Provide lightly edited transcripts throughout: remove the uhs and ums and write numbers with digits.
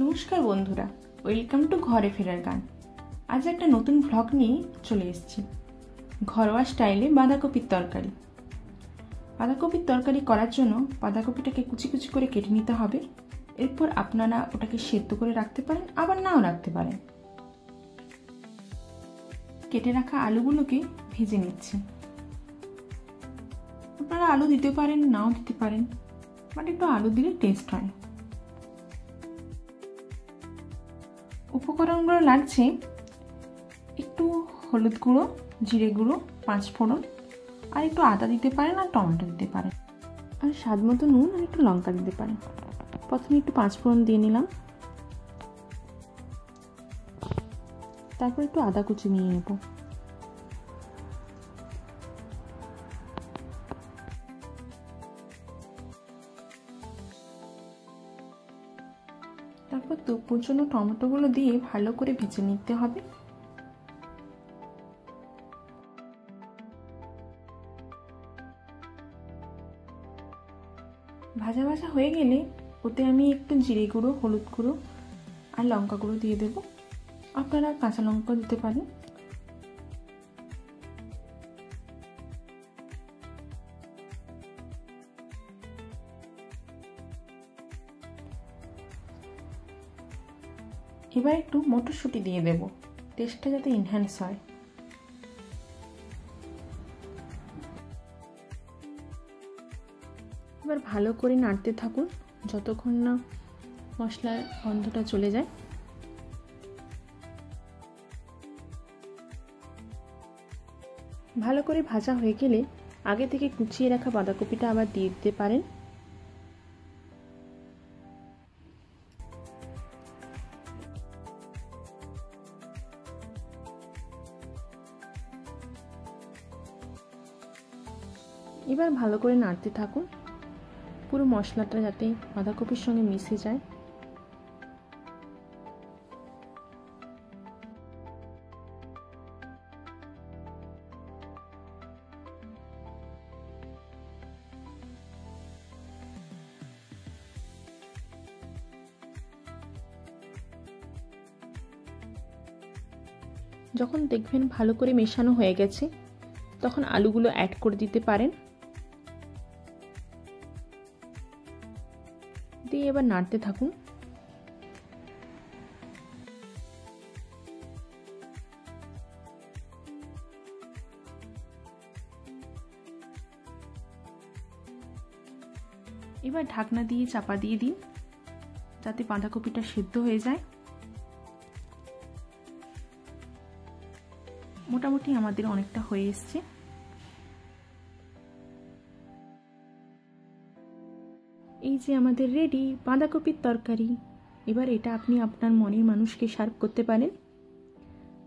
নমস্কার বন্ধুরা, welcome to ঘরে ফেরার গান। আজ একটা নতুন ভ্লগ নিয়ে চলে এসেছি। ঘরোয়া স্টাইলে বাঁধাকপির তরকারি। বাঁধাকপির তরকারি করার জন্য বাঁধাকপিটাকে কুচি কুচি করে কেটে নিতে হবে। এরপর আপনারা ওটাকে সেদ্ধ করে রাখতে পারেন, আবার নাও রাখতে পারেন। কেটে রাখা আলুগুলোকে ভেজে নিচ্ছি। আপনারা আলু দিতে পারেন, নাও দিতে পারেন, বাট একটু আলু দিলে টেস্ট হয়। উপকরণগুলো লাগছে একটু হলুদ গুঁড়ো, জিরে গুঁড়ো, 5 ফোড়ন, আর একটু আদা দিতে পারেন, আর টমেটো দিতে পারেন, আর স্বাদ মতো নুন, আর একটু লঙ্কা দিতে পারেন। প্রথমে একটু 5 ফোড়ন দিয়ে নিলাম, তারপর একটু আদা কুচি নিয়ে নেব। তারপর কুচনো টমেটোগুলো দিয়ে ভালো করে ভেজে নিতে হবে। ভাজা ভাজা হয়ে গেলে ওতে আমি একটু জিরে গুঁড়ো, হলুদ গুঁড়ো আর লঙ্কা গুঁড়ো দিয়ে দেব। আপনারা কাঁচা লঙ্কা দিতে পারেন। এবার একটু মটরশুঁটি দিয়ে দেব, টেস্টটা যাতে এনহ্যান্স হয়। এবার ভালো করে নাড়তে থাকুন যতক্ষণ না মশলার গন্ধটা চলে যায়। ভালো করে ভাজা হয়ে গেলে আগে থেকে কুচিয়ে রাখা বাঁধাকপিটা আবার দিয়ে দিতে পারেন। এবার ভালো করে নাড়তে থাকুন, পুরো মশলাটা যাতে বাঁধাকপির সঙ্গে মিশে যায়। যখন দেখবেন ভালো করে মেশানো হয়ে গেছে, তখন আলুগুলো অ্যাড করে দিতে পারেন। দিয়ে এবার নাড়তে থাকুন। এবার ঢাকনা দিয়ে চাপা দিয়ে দিন যাতে বাঁধাকপিটা সেদ্ধ হয়ে যায়। মোটামুটি আমাদের অনেকটা হয়ে এসছে। এই যে আমাদের রেডি বাঁধাকপির তরকারি। এবার এটা আপনি আপনার মনের মানুষকে সার্ভ করতে পারেন।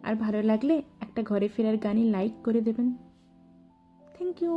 আর ভালো লাগলে একটা ঘরে ফেরার গানে লাইক করে দেবেন। Thank you.